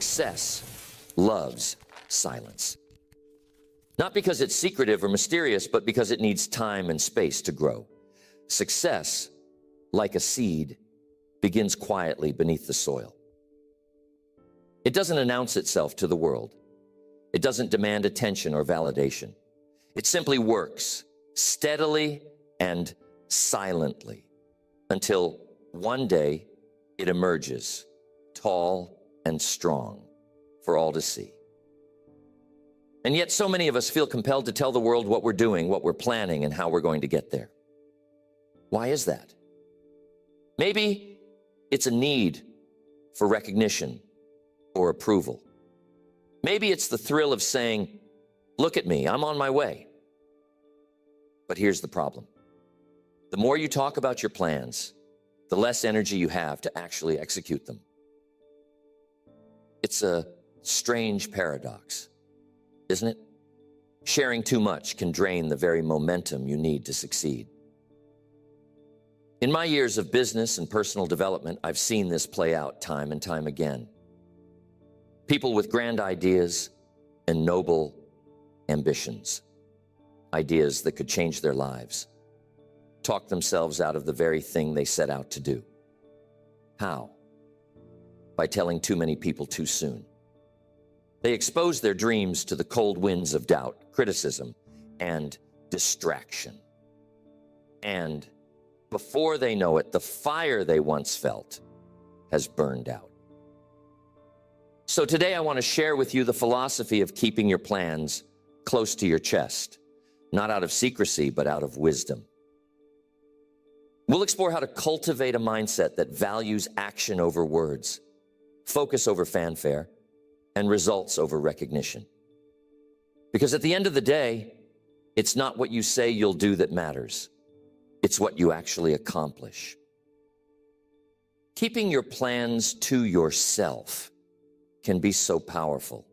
success loves silence. Not because it's secretive or mysterious, but because it needs time and space to grow. Success, like a seed, begins quietly beneath the soil. It doesn't announce itself to the world. It doesn't demand attention or validation. It simply works steadily and silently until one day it emerges, tall and strong, for all to see. And yet so many of us feel compelled to tell the world what we're doing, what we're planning, and how we're going to get there. Why is that? Maybe it's a need for recognition or approval. Maybe it's the thrill of saying, "Look at me, I'm on my way." But here's the problem. The more you talk about your plans, the less energy you have to actually execute them. It's a strange paradox, isn't it? Sharing too much can drain the very momentum you need to succeed. In my years of business and personal development, I've seen this play out time and time again. People with grand ideas and noble ambitions, ideas that could change their lives, talk themselves out of the very thing they set out to do. How? By telling too many people too soon. They expose their dreams to the cold winds of doubt, criticism, and distraction. And before they know it, the fire they once felt has burned out. So today I want to share with you the philosophy of keeping your plans close to your chest, not out of secrecy, but out of wisdom. We'll explore how to cultivate a mindset that values action over words, focus over fanfare, and results over recognition. Because at the end of the day, it's not what you say you'll do that matters. It's what you actually accomplish. Keeping your plans to yourself can be so powerful.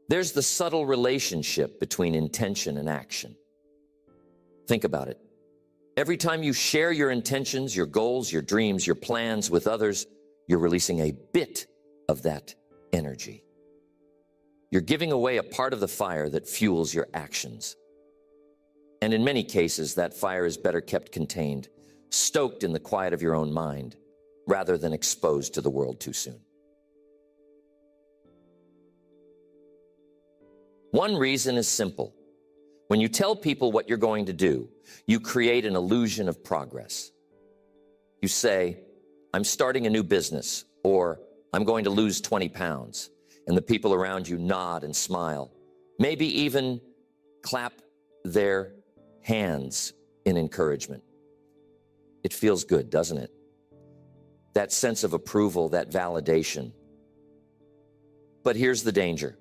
There's the subtle relationship between intention and action. Think about it. Every time you share your intentions, your goals, your dreams, your plans with others, you're releasing a bit of that energy. You're giving away a part of the fire that fuels your actions. And in many cases, that fire is better kept contained, stoked in the quiet of your own mind, rather than exposed to the world too soon. One reason is simple. When you tell people what you're going to do, you create an illusion of progress. You say, "I'm starting a new business," or "I'm going to lose 20 pounds. And the people around you nod and smile, maybe even clap their hands in encouragement. It feels good, doesn't it? That sense of approval, that validation. But here's the danger.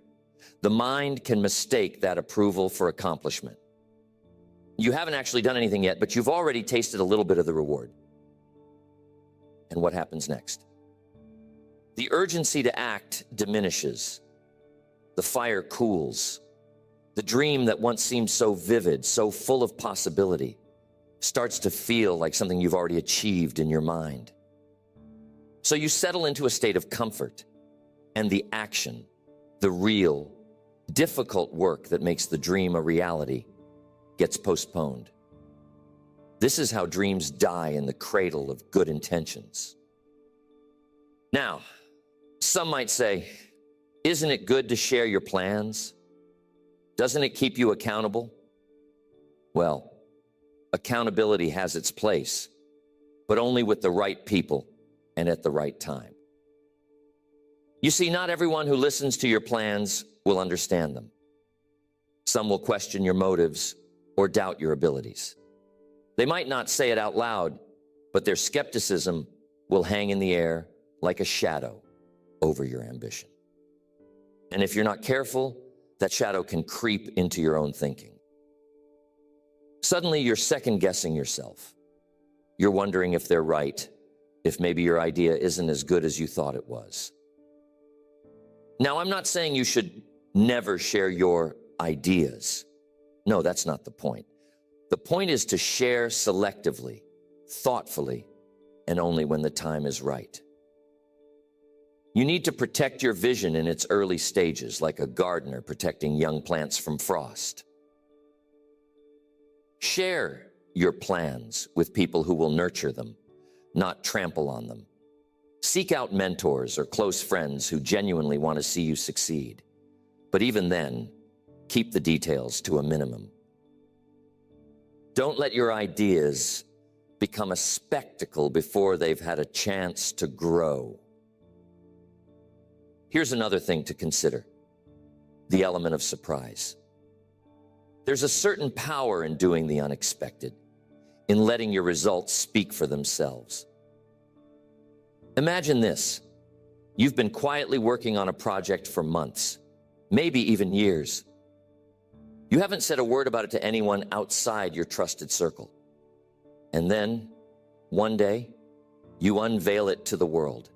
The mind can mistake that approval for accomplishment. You haven't actually done anything yet, but you've already tasted a little bit of the reward. And what happens next? The urgency to act diminishes. The fire cools. The dream that once seemed so vivid, so full of possibility, starts to feel like something you've already achieved in your mind. So you settle into a state of comfort, and the action, the real, difficult work that makes the dream a reality, gets postponed. This is how dreams die in the cradle of good intentions. Now, some might say, isn't it good to share your plans? Doesn't it keep you accountable? Well, accountability has its place, but only with the right people and at the right time. You see, not everyone who listens to your plans will understand them. Some will question your motives or doubt your abilities. They might not say it out loud, but their skepticism will hang in the air like a shadow over your ambition. And if you're not careful, that shadow can creep into your own thinking. Suddenly, you're second-guessing yourself. You're wondering if they're right, if maybe your idea isn't as good as you thought it was. Now, I'm not saying you should never share your ideas. No, that's not the point. The point is to share selectively, thoughtfully, and only when the time is right. You need to protect your vision in its early stages, like a gardener protecting young plants from frost. Share your plans with people who will nurture them, not trample on them. Seek out mentors or close friends who genuinely want to see you succeed. But even then, keep the details to a minimum. Don't let your ideas become a spectacle before they've had a chance to grow. Here's another thing to consider: the element of surprise. There's a certain power in doing the unexpected, in letting your results speak for themselves. Imagine this: you've been quietly working on a project for months, maybe even years. You haven't said a word about it to anyone outside your trusted circle. And then, one day, you unveil it to the world.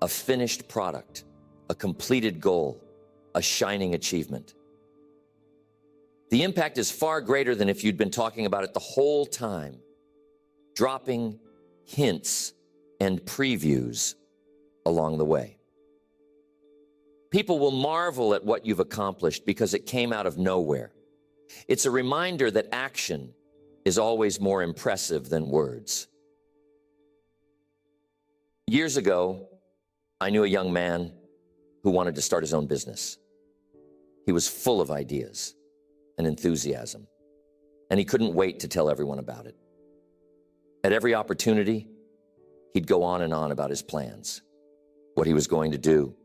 A finished product, a completed goal, a shining achievement. The impact is far greater than if you'd been talking about it the whole time, dropping hints and previews along the way. People will marvel at what you've accomplished because it came out of nowhere. It's a reminder that action is always more impressive than words. Years ago, I knew a young man who wanted to start his own business. He was full of ideas and enthusiasm, and he couldn't wait to tell everyone about it. At every opportunity, he'd go on and on about his plans, what he was going to do,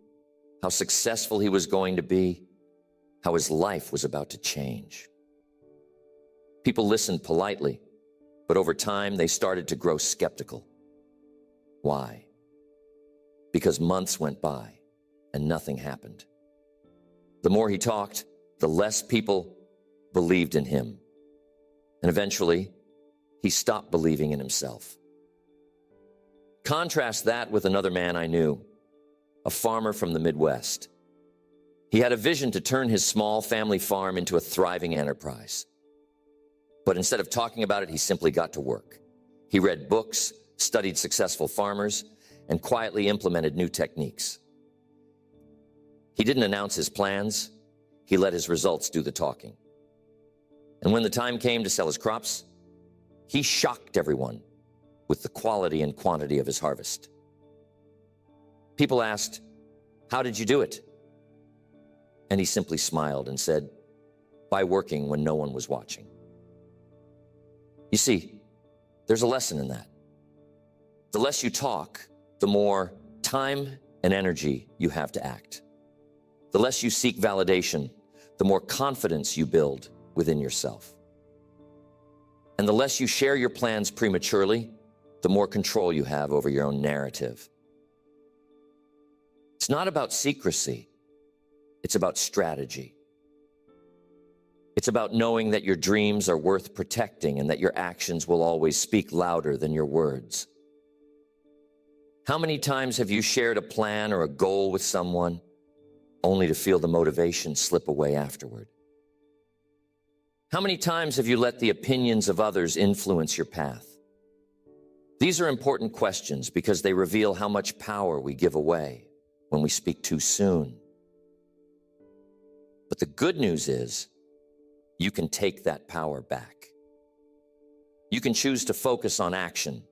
how successful he was going to be, how his life was about to change. People listened politely, but over time they started to grow skeptical. Why? Because months went by and nothing happened. The more he talked, the less people believed in him. And eventually, he stopped believing in himself. Contrast that with another man I knew, a farmer from the Midwest. He had a vision to turn his small family farm into a thriving enterprise. But instead of talking about it, he simply got to work. He read books, studied successful farmers, and quietly implemented new techniques. He didn't announce his plans. He let his results do the talking. And when the time came to sell his crops, he shocked everyone with the quality and quantity of his harvest. People asked, "How did you do it?" And he simply smiled and said, "By working when no one was watching." You see, there's a lesson in that. The less you talk, the more time and energy you have to act. The less you seek validation, the more confidence you build within yourself. And the less you share your plans prematurely, the more control you have over your own narrative. It's not about secrecy. It's about strategy. It's about knowing that your dreams are worth protecting and that your actions will always speak louder than your words. How many times have you shared a plan or a goal with someone only to feel the motivation slip away afterward? How many times have you let the opinions of others influence your path? These are important questions because they reveal how much power we give away when we speak too soon. But the good news is, you can take that power back. You can choose to focus on action,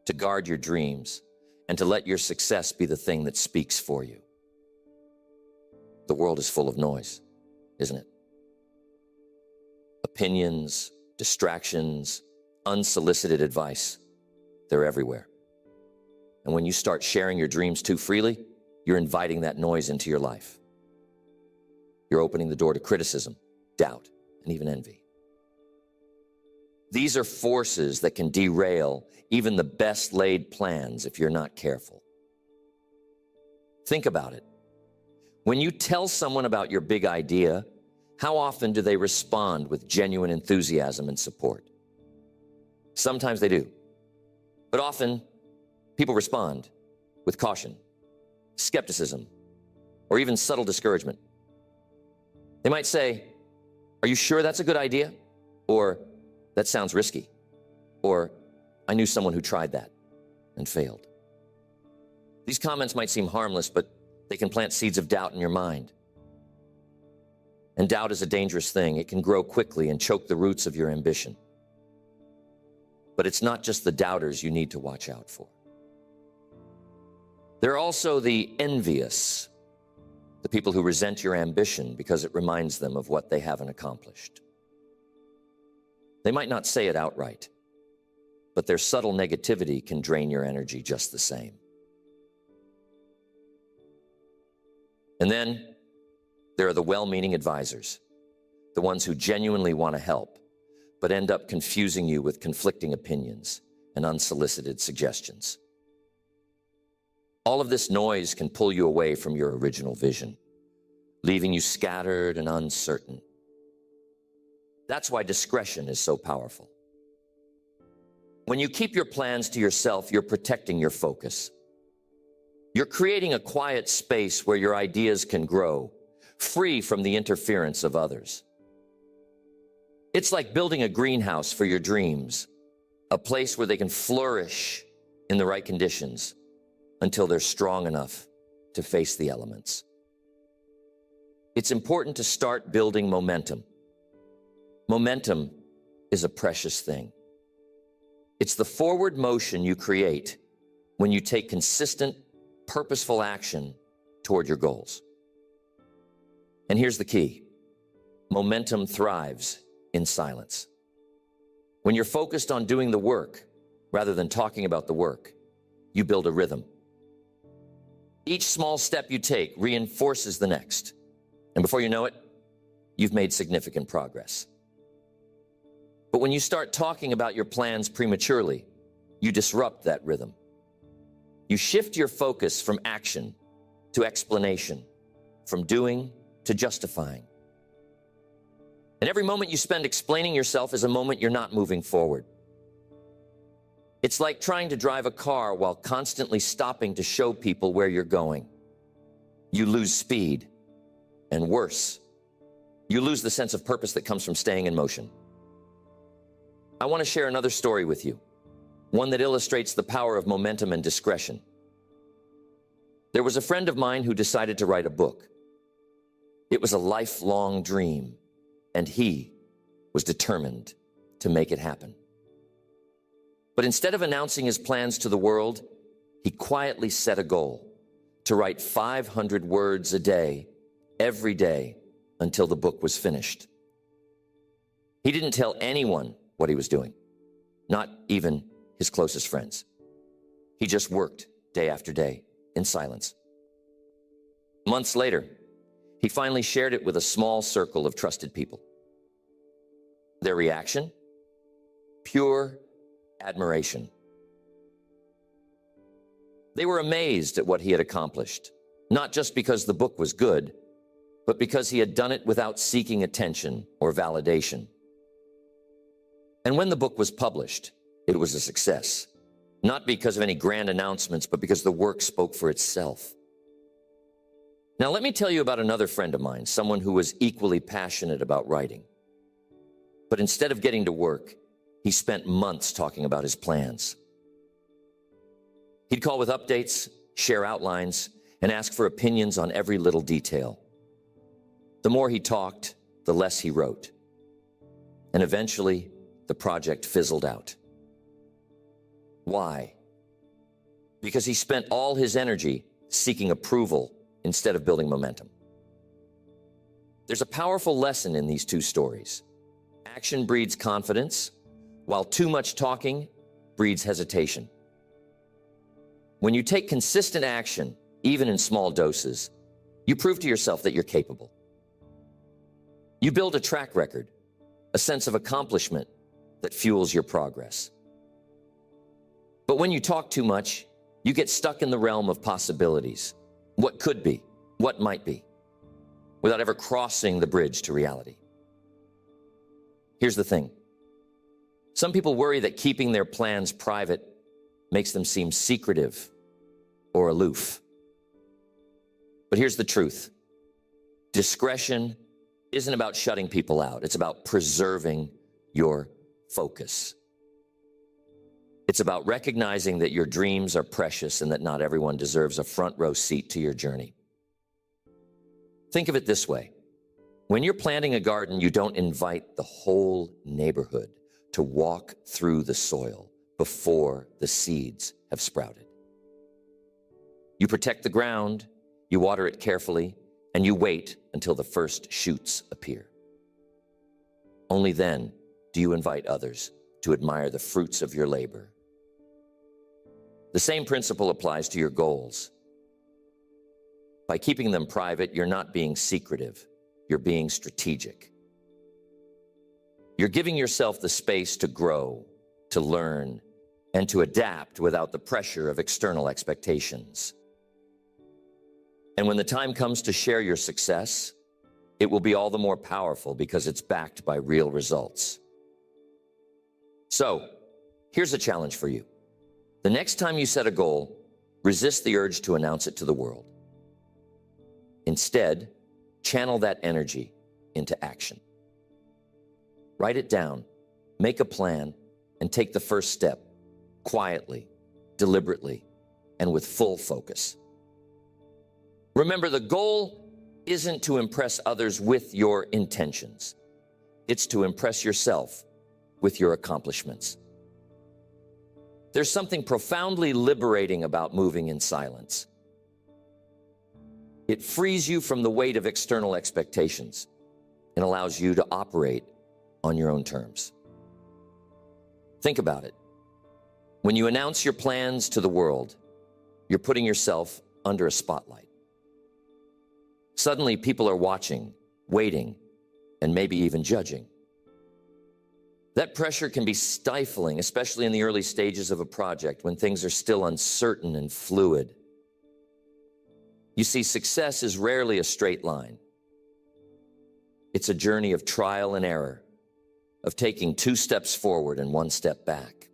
to guard your dreams, and to let your success be the thing that speaks for you. The world is full of noise, isn't it? Opinions, distractions, unsolicited advice, they're everywhere. And when you start sharing your dreams too freely, you're inviting that noise into your life. You're opening the door to criticism, doubt, and even envy. These are forces that can derail even the best laid plans if you're not careful. Think about it. When you tell someone about your big idea, how often do they respond with genuine enthusiasm and support? Sometimes they do. But often, people respond with caution, skepticism, or even subtle discouragement. They might say, "Are you sure that's a good idea?" Or, "That sounds risky." Or, "I knew someone who tried that and failed." These comments might seem harmless, but they can plant seeds of doubt in your mind. And doubt is a dangerous thing. It can grow quickly and choke the roots of your ambition. But it's not just the doubters you need to watch out for. There are also the envious, the people who resent your ambition because it reminds them of what they haven't accomplished. They might not say it outright, but their subtle negativity can drain your energy just the same. And then there are the well-meaning advisors, the ones who genuinely want to help, but end up confusing you with conflicting opinions and unsolicited suggestions. All of this noise can pull you away from your original vision, leaving you scattered and uncertain. That's why discretion is so powerful. When you keep your plans to yourself, you're protecting your focus. You're creating a quiet space where your ideas can grow, free from the interference of others. It's like building a greenhouse for your dreams, a place where they can flourish in the right conditions until they're strong enough to face the elements. It's important to start building momentum. Momentum is a precious thing. It's the forward motion you create when you take consistent, purposeful action toward your goals. And here's the key. Momentum thrives in silence. When you're focused on doing the work rather than talking about the work, you build a rhythm. Each small step you take reinforces the next. And before you know it, you've made significant progress. But when you start talking about your plans prematurely, you disrupt that rhythm. You shift your focus from action to explanation, from doing to justifying. And every moment you spend explaining yourself is a moment you're not moving forward. It's like trying to drive a car while constantly stopping to show people where you're going. You lose speed, and worse, you lose the sense of purpose that comes from staying in motion. I want to share another story with you, one that illustrates the power of momentum and discretion. There was a friend of mine who decided to write a book. It was a lifelong dream, and he was determined to make it happen. But instead of announcing his plans to the world, he quietly set a goal to write 500 words a day, every day, until the book was finished. He didn't tell anyone what he was doing, not even his closest friends. He just worked day after day in silence. Months later, he finally shared it with a small circle of trusted people. Their reaction? Pure admiration. They were amazed at what he had accomplished, not just because the book was good, but because he had done it without seeking attention or validation. And when the book was published, it was a success, not because of any grand announcements, but because the work spoke for itself. Now, let me tell you about another friend of mine, someone who was equally passionate about writing. But instead of getting to work, he spent months talking about his plans. He'd call with updates, share outlines, and ask for opinions on every little detail. The more he talked, the less he wrote. And eventually, the project fizzled out. Why? Because he spent all his energy seeking approval instead of building momentum. There's a powerful lesson in these two stories. Action breeds confidence, while too much talking breeds hesitation. When you take consistent action, even in small doses, you prove to yourself that you're capable. You build a track record, a sense of accomplishment that fuels your progress. But when you talk too much, you get stuck in the realm of possibilities. What could be, what might be, without ever crossing the bridge to reality. Here's the thing. Some people worry that keeping their plans private makes them seem secretive or aloof. But here's the truth. Discretion isn't about shutting people out. It's about preserving your focus. It's about recognizing that your dreams are precious and that not everyone deserves a front row seat to your journey. Think of it this way. When you're planting a garden, you don't invite the whole neighborhood to walk through the soil before the seeds have sprouted. You protect the ground, you water it carefully, and you wait until the first shoots appear. Only then do you invite others to admire the fruits of your labor. The same principle applies to your goals. By keeping them private, you're not being secretive, you're being strategic. You're giving yourself the space to grow, to learn, and to adapt without the pressure of external expectations. And when the time comes to share your success, it will be all the more powerful because it's backed by real results. So, here's a challenge for you. The next time you set a goal, resist the urge to announce it to the world. Instead, channel that energy into action. Write it down, make a plan, and take the first step, quietly, deliberately, and with full focus. Remember, the goal isn't to impress others with your intentions. It's to impress yourself with your accomplishments. There's something profoundly liberating about moving in silence. It frees you from the weight of external expectations and allows you to operate on your own terms. Think about it. When you announce your plans to the world, you're putting yourself under a spotlight. Suddenly, people are watching, waiting, and maybe even judging. That pressure can be stifling, especially in the early stages of a project when things are still uncertain and fluid. You see, success is rarely a straight line. It's a journey of trial and error, of taking 2 steps forward and 1 step back.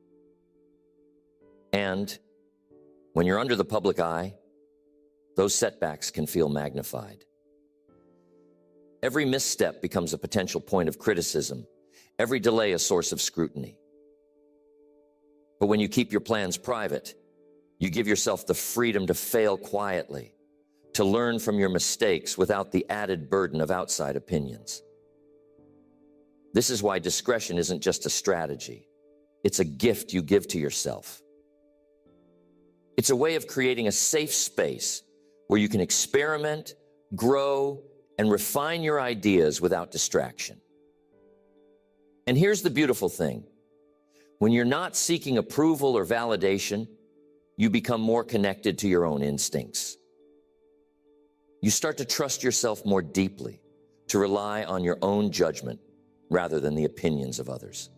And when you're under the public eye, those setbacks can feel magnified. Every misstep becomes a potential point of criticism, every delay a source of scrutiny. But when you keep your plans private, you give yourself the freedom to fail quietly, to learn from your mistakes without the added burden of outside opinions. This is why discretion isn't just a strategy. It's a gift you give to yourself. It's a way of creating a safe space where you can experiment, grow, and refine your ideas without distraction. And here's the beautiful thing. When you're not seeking approval or validation, you become more connected to your own instincts. You start to trust yourself more deeply, to rely on your own judgment rather than the opinions of others.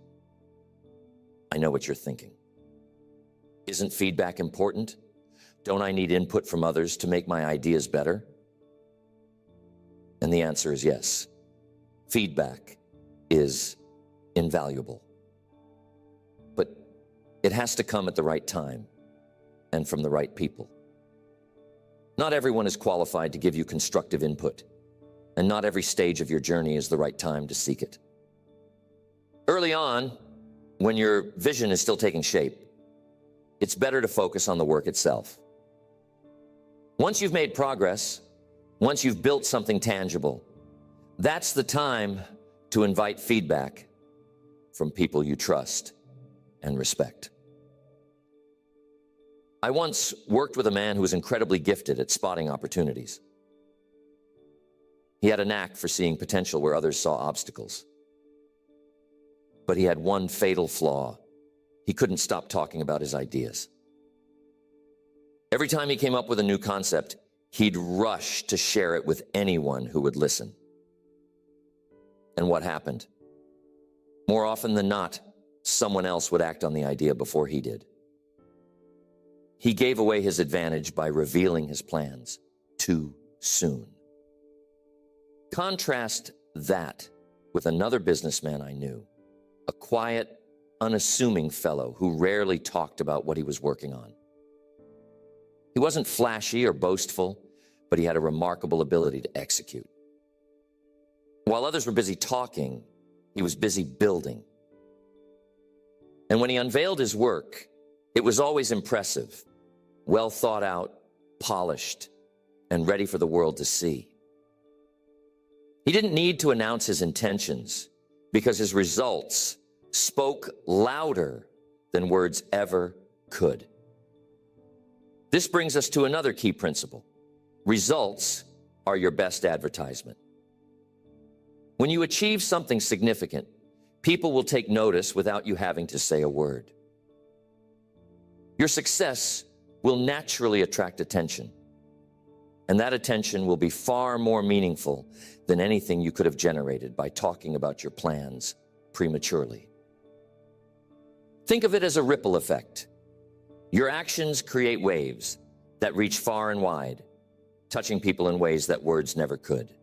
I know what you're thinking. Isn't feedback important? Don't I need input from others to make my ideas better? And the answer is yes. Feedback is invaluable. But it has to come at the right time and from the right people. Not everyone is qualified to give you constructive input, and not every stage of your journey is the right time to seek it. Early on, when your vision is still taking shape, it's better to focus on the work itself. Once you've made progress, once you've built something tangible, that's the time to invite feedback from people you trust and respect. I once worked with a man who was incredibly gifted at spotting opportunities. He had a knack for seeing potential where others saw obstacles. But he had one fatal flaw. He couldn't stop talking about his ideas. Every time he came up with a new concept, he'd rush to share it with anyone who would listen. And what happened? More often than not, someone else would act on the idea before he did. He gave away his advantage by revealing his plans too soon. Contrast that with another businessman I knew, a quiet, unassuming fellow who rarely talked about what he was working on. He wasn't flashy or boastful, but he had a remarkable ability to execute. While others were busy talking, he was busy building. And when he unveiled his work, It was always impressive, well thought out, polished, and ready for the world to see. He didn't need to announce his intentions because his results spoke louder than words ever could. This brings us to another key principle. Results are your best advertisement. When you achieve something significant, people will take notice without you having to say a word. Your success will naturally attract attention, and that attention will be far more meaningful than anything you could have generated by talking about your plans prematurely. Think of it as a ripple effect. Your actions create waves that reach far and wide, touching people in ways that words never could.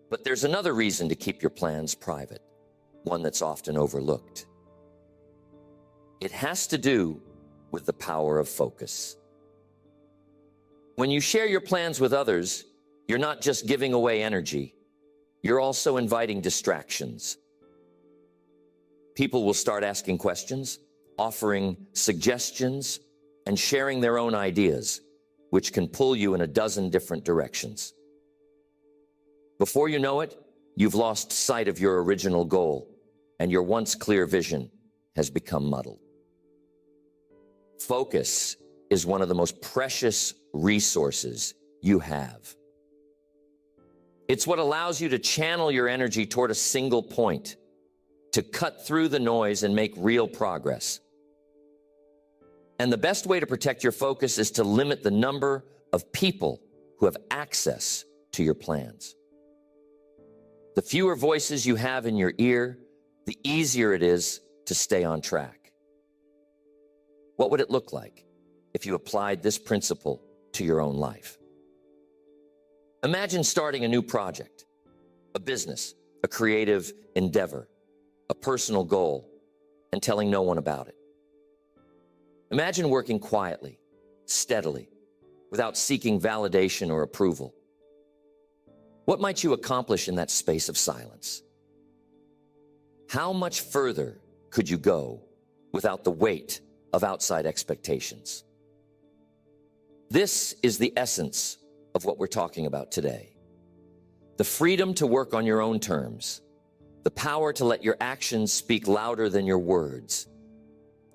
But there's another reason to keep your plans private, one that's often overlooked. It has to do with the power of focus. When you share your plans with others, you're not just giving away energy, you're also inviting distractions. People will start asking questions, offering suggestions, and sharing their own ideas, which can pull you in a dozen different directions. Before you know it, you've lost sight of your original goal, and your once clear vision has become muddled. Focus is one of the most precious resources you have. It's what allows you to channel your energy toward a single point, to cut through the noise and make real progress. And the best way to protect your focus is to limit the number of people who have access to your plans. The fewer voices you have in your ear, the easier it is to stay on track. What would it look like if you applied this principle to your own life? Imagine starting a new project, a business, a creative endeavor, a personal goal, and telling no one about it. Imagine working quietly, steadily, without seeking validation or approval. What might you accomplish in that space of silence? How much further could you go without the weight of outside expectations? This is the essence of what we're talking about today. The freedom to work on your own terms, the power to let your actions speak louder than your words,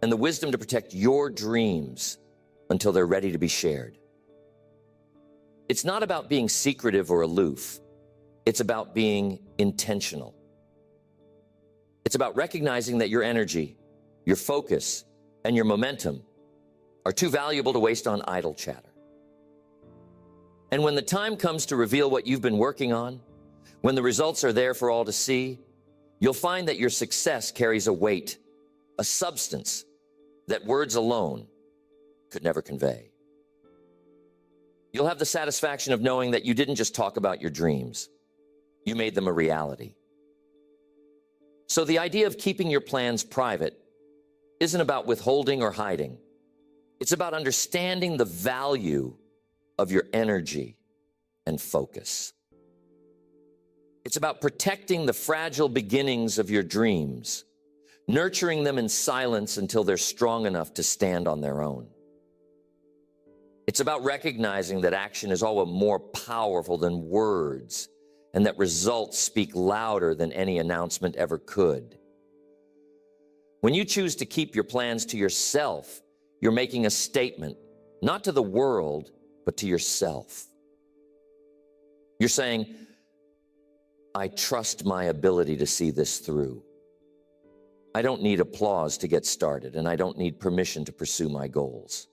and the wisdom to protect your dreams until they're ready to be shared. It's not about being secretive or aloof. It's about being intentional. It's about recognizing that your energy, your focus, and your momentum are too valuable to waste on idle chatter. And when the time comes to reveal what you've been working on, when the results are there for all to see, you'll find that your success carries a weight, a substance that words alone could never convey. You'll have the satisfaction of knowing that you didn't just talk about your dreams, you made them a reality. So the idea of keeping your plans private isn't about withholding or hiding. It's about understanding the value of your energy and focus. It's about protecting the fragile beginnings of your dreams, nurturing them in silence until they're strong enough to stand on their own. It's about recognizing that action is always more powerful than words, and that results speak louder than any announcement ever could. When you choose to keep your plans to yourself, you're making a statement, not to the world, but to yourself. You're saying, I trust my ability to see this through. I don't need applause to get started, and I don't need permission to pursue my goals.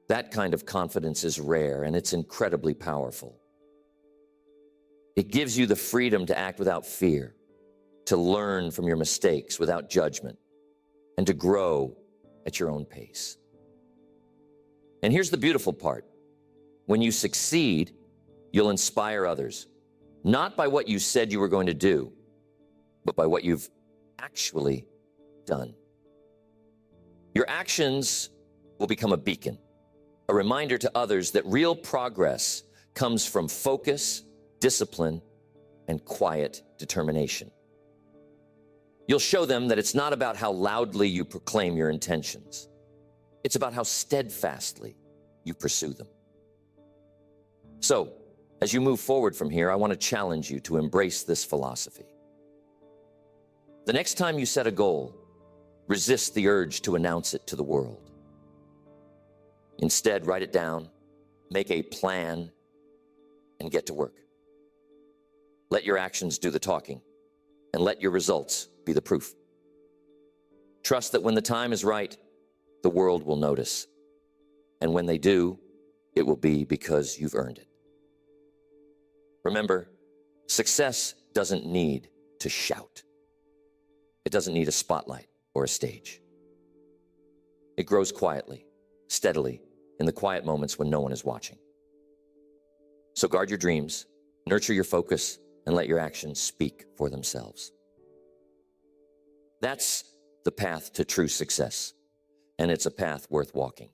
That kind of confidence is rare, and it's incredibly powerful. It gives you the freedom to act without fear, to learn from your mistakes without judgment, and to grow at your own pace. And here's the beautiful part. When you succeed, you'll inspire others, not by what you said you were going to do, but by what you've actually done. Your actions will become a beacon, a reminder to others that real progress comes from focus, discipline, and quiet determination. You'll show them that it's not about how loudly you proclaim your intentions. It's about how steadfastly you pursue them. So, as you move forward from here, I want to challenge you to embrace this philosophy. The next time you set a goal, resist the urge to announce it to the world. Instead, write it down, make a plan, and get to work. Let your actions do the talking, and let your results be the proof. Trust that when the time is right, the world will notice. And when they do, it will be because you've earned it. Remember, success doesn't need to shout. It doesn't need a spotlight or a stage. It grows quietly, steadily, in the quiet moments when no one is watching. So guard your dreams, nurture your focus, and let your actions speak for themselves. That's the path to true success, and it's a path worth walking.